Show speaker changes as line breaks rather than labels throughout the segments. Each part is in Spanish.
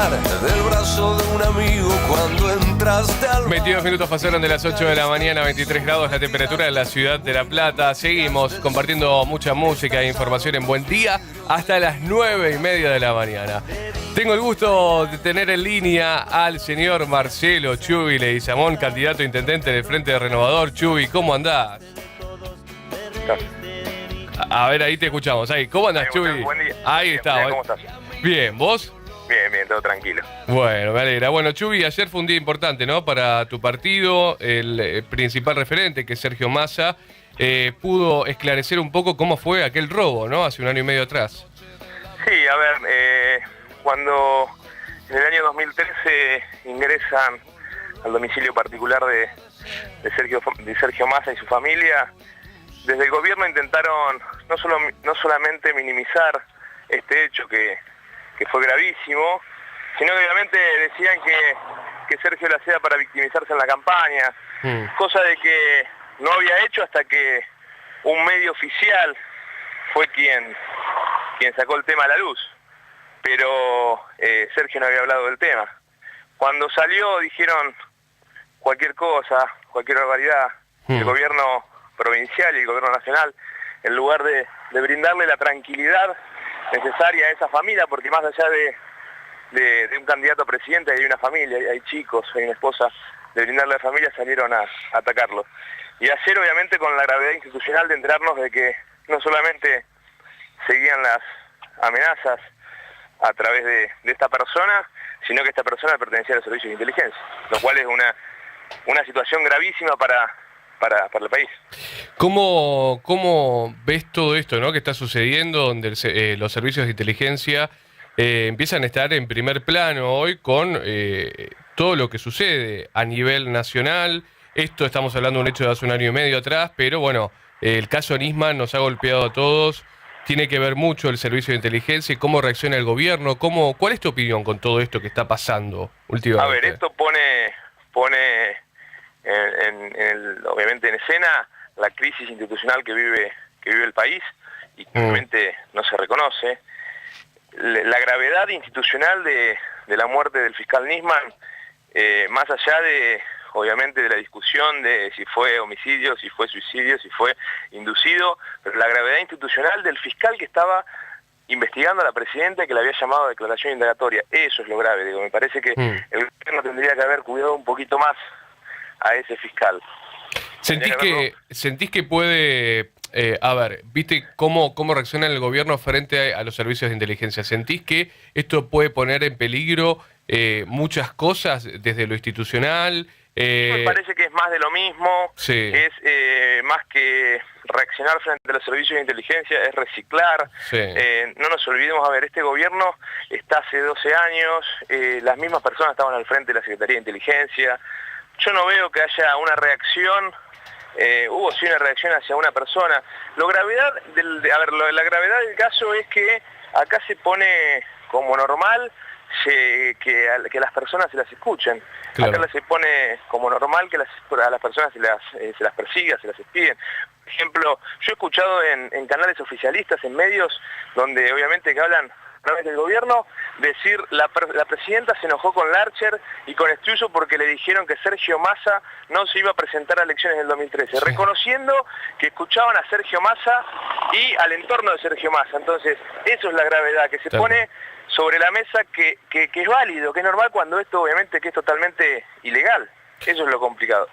tomar del brazo de un amigo cuando entraste al bar.
22 minutos pasaron de las 8 de la mañana, 23 grados la temperatura en la ciudad de La Plata. Seguimos compartiendo mucha música e información en Buen Día hasta las 9:30 de la mañana. Tengo el gusto de tener en línea al señor Marcelo Chubi Leguizamón, candidato a intendente del Frente Renovador. Chubi, ¿cómo andás? A ver, ahí te escuchamos. Ahí, ¿cómo andás, Chubi?
Buen día.
Ahí
Bien,
está.
bien, ¿cómo estás?
Bien, ¿vos?
Bien, todo tranquilo.
Bueno, me alegra. Bueno, Chubi, ayer fue un día importante, ¿no? Para tu partido, el principal referente, que es Sergio Massa, pudo esclarecer un poco cómo fue aquel robo, ¿no? Hace un año y medio atrás.
Sí, a ver, cuando en el año 2013 ingresan al domicilio particular de Sergio Massa y su familia, desde el gobierno intentaron no solamente minimizar este hecho que fue gravísimo, sino que obviamente decían que Sergio lo hacía para victimizarse en la campaña, cosa de que no había hecho hasta que un medio oficial fue quien sacó el tema a la luz, pero Sergio no había hablado del tema. Cuando salió dijeron cualquier cosa, cualquier barbaridad. El gobierno provincial y el gobierno nacional, en lugar de brindarle la tranquilidad necesaria a esa familia, porque más allá de un candidato a presidente hay una familia, hay chicos, hay una esposa, de brindarle a la familia salieron a atacarlo. Y ayer obviamente con la gravedad institucional de enterarnos de que no solamente seguían las amenazas a través de esta persona, sino que esta persona pertenecía a los servicios de inteligencia, lo cual es una situación gravísima para el país.
¿Cómo ves todo esto, ¿no? Que está sucediendo, donde los servicios de inteligencia empiezan a estar en primer plano hoy con todo lo que sucede a nivel nacional? Esto estamos hablando de un hecho de hace un año y medio atrás, pero bueno, el caso Nisman nos ha golpeado a todos. Tiene que ver mucho el servicio de inteligencia y cómo reacciona el gobierno. ¿Cuál es tu opinión con todo esto que está pasando últimamente?
A ver, esto pone obviamente en escena la crisis institucional que vive el país y que obviamente no se reconoce. La gravedad institucional de la muerte del fiscal Nisman, más allá obviamente de la discusión de si fue homicidio, si fue suicidio, si fue inducido, pero la gravedad institucional del fiscal que estaba investigando a la presidenta, que le había llamado a declaración indagatoria. Eso es lo grave, digo. Me parece que el gobierno tendría que haber cuidado un poquito más a ese fiscal.
¿Sentís que puede... ¿viste cómo reacciona el gobierno frente a los servicios de inteligencia? ¿Sentís que esto puede poner en peligro muchas cosas desde lo institucional?
Me parece que es más de lo mismo,
sí.
Es más que reaccionar frente a los servicios de inteligencia, es reciclar.
Sí.
No nos olvidemos, a ver, este gobierno está hace 12 años, las mismas personas estaban al frente de la Secretaría de Inteligencia. Yo no veo que haya una reacción, hubo sí una reacción hacia una persona. La gravedad del caso es que acá se pone como normal que las personas se las escuchen.
Claro.
Acá se pone como normal que a las personas se las persiga, se las espiden. Por ejemplo, yo he escuchado en canales oficialistas, en medios, donde obviamente que hablan a través del gobierno, decir la presidenta se enojó con Larcher y con Estruzzo porque le dijeron que Sergio Massa no se iba a presentar a elecciones del 2013, reconociendo que escuchaban a Sergio Massa y al entorno de Sergio Massa. Entonces, eso es la gravedad que se pone sobre la mesa, que es válido, que es normal, cuando esto obviamente que es totalmente ilegal. Eso es lo complicado.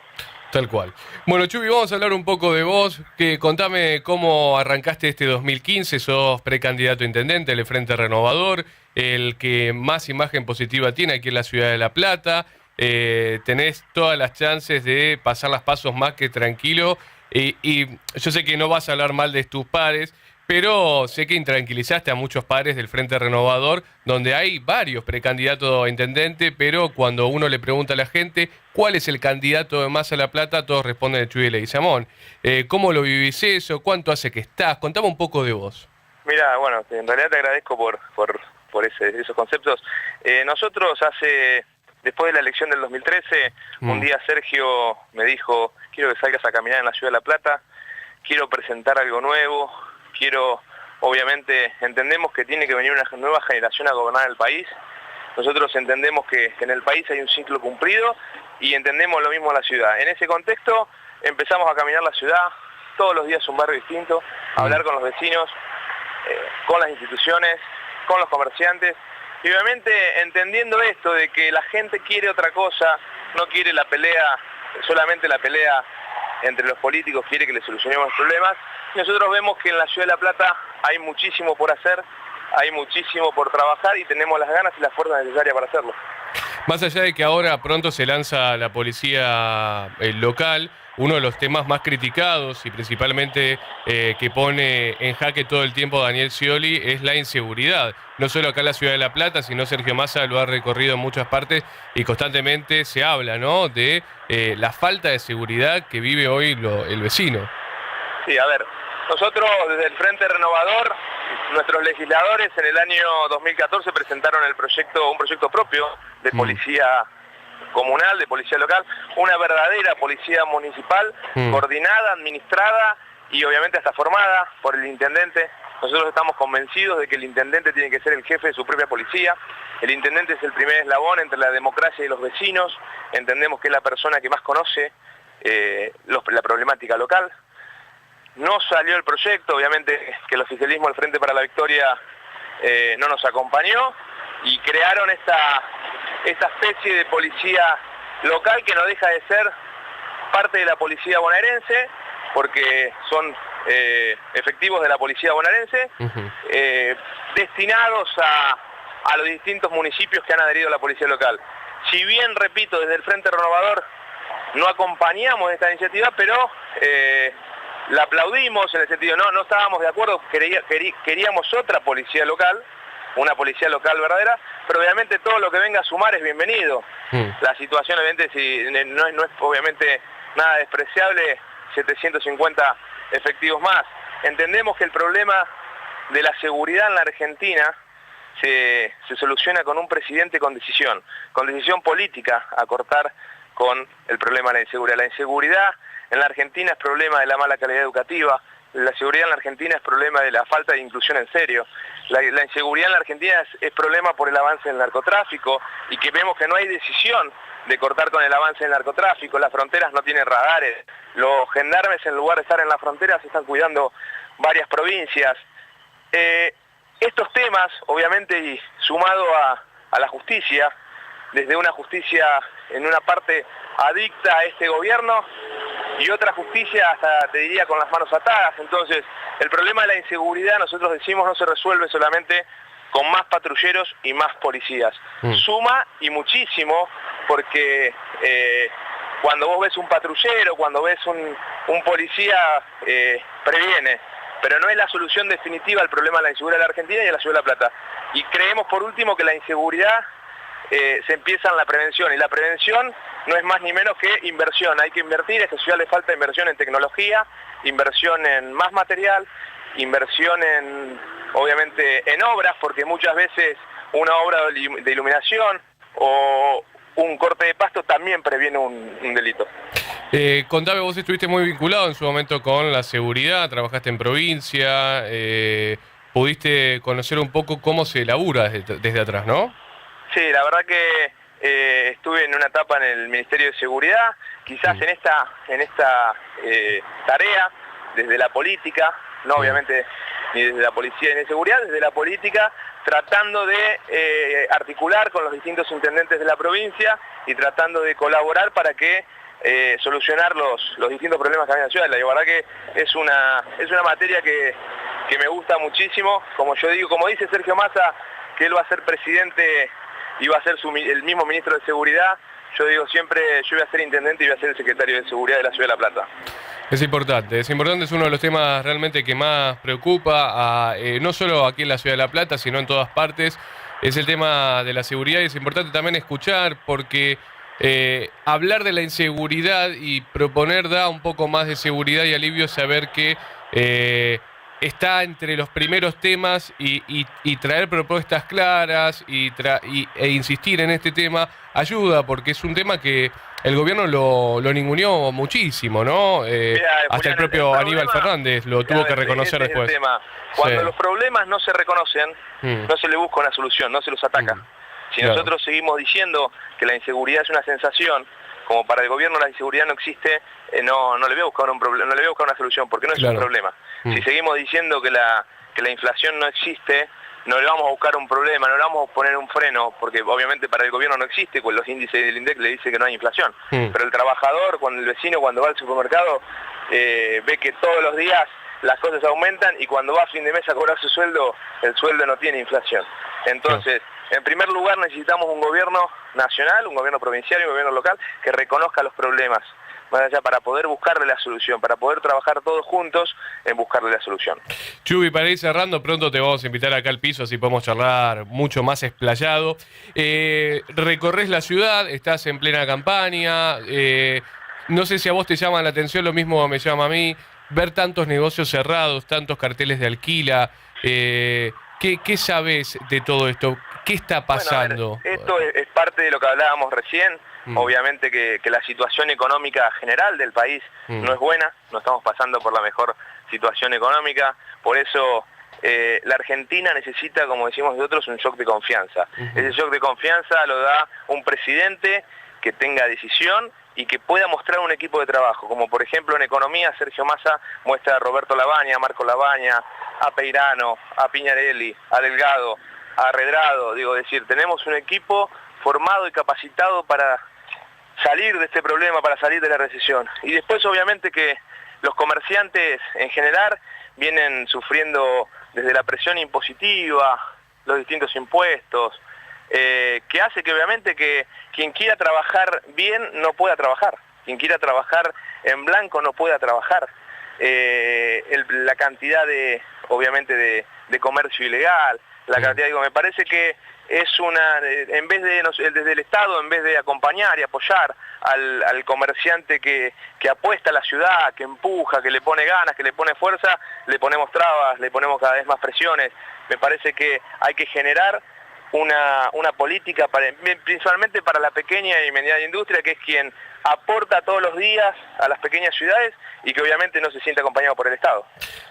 Tal cual. Bueno, Chubi, vamos a hablar un poco de vos. Contame cómo arrancaste este 2015. Sos precandidato a intendente del Frente Renovador, el que más imagen positiva tiene aquí en la ciudad de La Plata. Tenés todas las chances de pasar las pasos más que tranquilo. Y yo sé que no vas a hablar mal de tus pares, pero sé que intranquilizaste a muchos padres del Frente Renovador, donde hay varios precandidatos a intendente, pero cuando uno le pregunta a la gente cuál es el candidato de Massa a La Plata, todos responden el Chubi Leguizamón. ¿Cómo lo vivís eso? ¿Cuánto hace que estás? Contame un poco de vos.
Mira, bueno, en realidad te agradezco por esos conceptos. Nosotros después de la elección del 2013, un día Sergio me dijo, quiero que salgas a caminar en la ciudad de La Plata, quiero presentar algo nuevo, obviamente entendemos que tiene que venir una nueva generación a gobernar el país, Nosotros entendemos que en el país hay un ciclo cumplido y entendemos lo mismo en la ciudad. En ese contexto empezamos a caminar la ciudad, todos los días un barrio distinto, a hablar con los vecinos, con las instituciones, con los comerciantes, y obviamente entendiendo esto de que la gente quiere otra cosa, no quiere la pelea, solamente la pelea entre los políticos, quiere que le solucionemos los problemas. Nosotros vemos que en la Ciudad de La Plata hay muchísimo por hacer, hay muchísimo por trabajar y tenemos las ganas y la fuerza necesaria para hacerlo.
Más allá de que ahora pronto se lanza la policía local, uno de los temas más criticados y principalmente que pone en jaque todo el tiempo Daniel Scioli es la inseguridad. No solo acá en la Ciudad de La Plata, sino Sergio Massa lo ha recorrido en muchas partes y constantemente se habla, ¿no?, de la falta de seguridad que vive hoy el vecino.
Sí, a ver, nosotros desde el Frente Renovador, nuestros legisladores en el año 2014 presentaron un proyecto propio de policía comunal, de policía local, una verdadera policía municipal, coordinada, administrada y obviamente hasta formada por el intendente. Nosotros estamos convencidos de que el intendente tiene que ser el jefe de su propia policía. El intendente es el primer eslabón entre la democracia y los vecinos. Entendemos que es la persona que más conoce la problemática local. No salió el proyecto, obviamente que el oficialismo, el Frente para la Victoria, no nos acompañó y crearon esta especie de policía local que no deja de ser parte de la policía bonaerense, porque son efectivos de la policía bonaerense, destinados a los distintos municipios que han adherido a la policía local. Si bien, repito, desde el Frente Renovador no acompañamos esta iniciativa, pero la aplaudimos en el sentido, no estábamos de acuerdo, queríamos otra policía local, una policía local verdadera, pero obviamente todo lo que venga a sumar es bienvenido. La situación obviamente no es obviamente nada despreciable, 750 efectivos más. Entendemos que el problema de la seguridad en la Argentina se soluciona con un presidente con decisión política a cortar con el problema de la inseguridad. La inseguridad en la Argentina es problema de la mala calidad educativa, la seguridad en la Argentina es problema de la falta de inclusión en serio, la inseguridad en la Argentina es problema por el avance del narcotráfico y que vemos que no hay decisión de cortar con el avance del narcotráfico, las fronteras no tienen radares, los gendarmes en lugar de estar en las fronteras están cuidando varias provincias. Estos temas, obviamente, y sumado a la justicia, desde una justicia en una parte adicta a este gobierno y otra justicia hasta, te diría, con las manos atadas. Entonces, el problema de la inseguridad, nosotros decimos, no se resuelve solamente con más patrulleros y más policías. Suma y muchísimo, porque cuando vos ves un patrullero, cuando ves un policía, previene, pero no es la solución definitiva al problema de la inseguridad de la Argentina y de la Ciudad de La Plata. Y creemos, por último, que la inseguridad se empieza en la prevención, y la prevención no es más ni menos que inversión. Hay que invertir, a esta ciudad le falta inversión en tecnología, inversión en más material, inversión obviamente en obras, porque muchas veces una obra de iluminación o un corte de pasto también previene un delito.
Contame, vos estuviste muy vinculado en su momento con la seguridad, trabajaste en provincia, pudiste conocer un poco cómo se labura desde atrás, ¿no? Sí,
la verdad que estuve en una etapa en el Ministerio de Seguridad, quizás en esta tarea, desde la política, no obviamente ni desde la policía ni de seguridad, desde la política, tratando de articular con los distintos intendentes de la provincia y tratando de colaborar para que solucionar los distintos problemas que hay en la ciudad. La verdad que es una materia que me gusta muchísimo. Como yo digo, como dice Sergio Massa, que él va a ser presidente y va a ser el mismo ministro de Seguridad, yo digo siempre, yo voy a ser intendente y voy a ser el secretario de Seguridad de la Ciudad de La Plata.
Es importante, es uno de los temas realmente que más preocupa, no solo aquí en la Ciudad de La Plata, sino en todas partes, es el tema de la seguridad, y es importante también escuchar, porque hablar de la inseguridad y proponer da un poco más de seguridad y alivio, saber que está entre los primeros temas y traer propuestas claras e insistir en este tema ayuda, porque es un tema que el gobierno lo ninguneó muchísimo, ¿no? Hasta el propio Aníbal Fernández lo tuvo que reconocer después.
Cuando los problemas no se reconocen, no se le busca una solución, no se los ataca. Si
Claro.
nosotros seguimos diciendo que la inseguridad es una sensación, como para el gobierno la inseguridad no existe, no le voy a buscar un problema, no le voy a buscar una solución, porque no es
Claro.
un problema.
Mm.
Si seguimos diciendo que la inflación no existe, no le vamos a buscar un problema, no le vamos a poner un freno, porque obviamente para el gobierno no existe, con los índices del INDEC le dice que no hay inflación. Pero el trabajador, cuando el vecino, cuando va al supermercado, ve que todos los días las cosas aumentan y cuando va a fin de mes a cobrar su sueldo, el sueldo no tiene inflación. Entonces, en primer lugar necesitamos un gobierno nacional, un gobierno provincial y un gobierno local que reconozca los problemas, más allá para poder buscarle la solución, para poder trabajar todos juntos en buscarle la solución.
Chubi, para ir cerrando, pronto te vamos a invitar acá al piso, así podemos charlar mucho más explayado. Recorres la ciudad, estás en plena campaña, no sé si a vos te llama la atención, lo mismo me llama a mí, ver tantos negocios cerrados, tantos carteles de alquila. ¿Qué sabes de todo esto? ¿Qué está pasando?
Bueno, a ver, esto es parte de lo que hablábamos recién. Obviamente que la situación económica general del país no es buena, no estamos pasando por la mejor situación económica, por eso la Argentina necesita, como decimos nosotros, un shock de confianza. Ese shock de confianza lo da un presidente que tenga decisión y que pueda mostrar un equipo de trabajo, como por ejemplo en economía Sergio Massa muestra a Roberto Labaña, a Marco Labaña, a Peirano, a Piñarelli, a Delgado, a Redrado, decir, tenemos un equipo formado y capacitado para salir de este problema, para salir de la recesión. Y después obviamente que los comerciantes en general vienen sufriendo desde la presión impositiva, los distintos impuestos, que hace que obviamente que quien quiera trabajar bien no pueda trabajar, quien quiera trabajar en blanco no pueda trabajar. La cantidad obviamente de comercio ilegal, la cantidad, me parece que es en vez de, desde el Estado, en vez de acompañar y apoyar al comerciante que apuesta a la ciudad, que empuja, que le pone ganas, que le pone fuerza, le ponemos trabas, le ponemos cada vez más presiones. Me parece que hay que generar una política principalmente para la pequeña y mediana industria, que es quien aporta todos los días a las pequeñas ciudades y que obviamente no se siente acompañado por el Estado.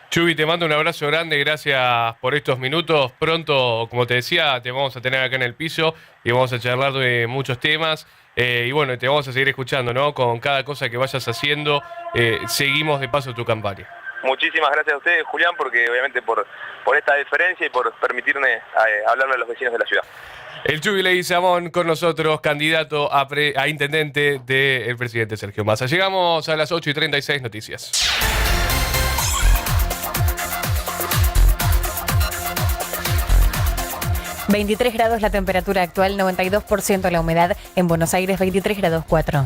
Chubi, te mando un abrazo grande, gracias por estos minutos. Pronto, como te decía, te vamos a tener acá en el piso y vamos a charlar de muchos temas. Y bueno, te vamos a seguir escuchando, ¿no? Con cada cosa que vayas haciendo, seguimos de paso tu campaña.
Muchísimas gracias a ustedes, Julián, porque obviamente por esta deferencia y por permitirme hablarle a los vecinos de la ciudad.
El Chubi Leguizamón con nosotros, candidato a intendente del presidente Sergio Massa. Llegamos a las 8:36 noticias.
23 grados la temperatura actual, 92% la humedad. En Buenos Aires, 23 grados 4.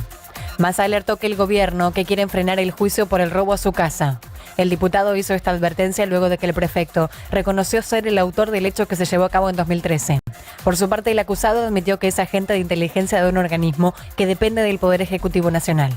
Massa alertó que el gobierno que quiere frenar el juicio por el robo a su casa. El diputado hizo esta advertencia luego de que el prefecto reconoció ser el autor del hecho que se llevó a cabo en 2013. Por su parte, el acusado admitió que es agente de inteligencia de un organismo que depende del Poder Ejecutivo Nacional.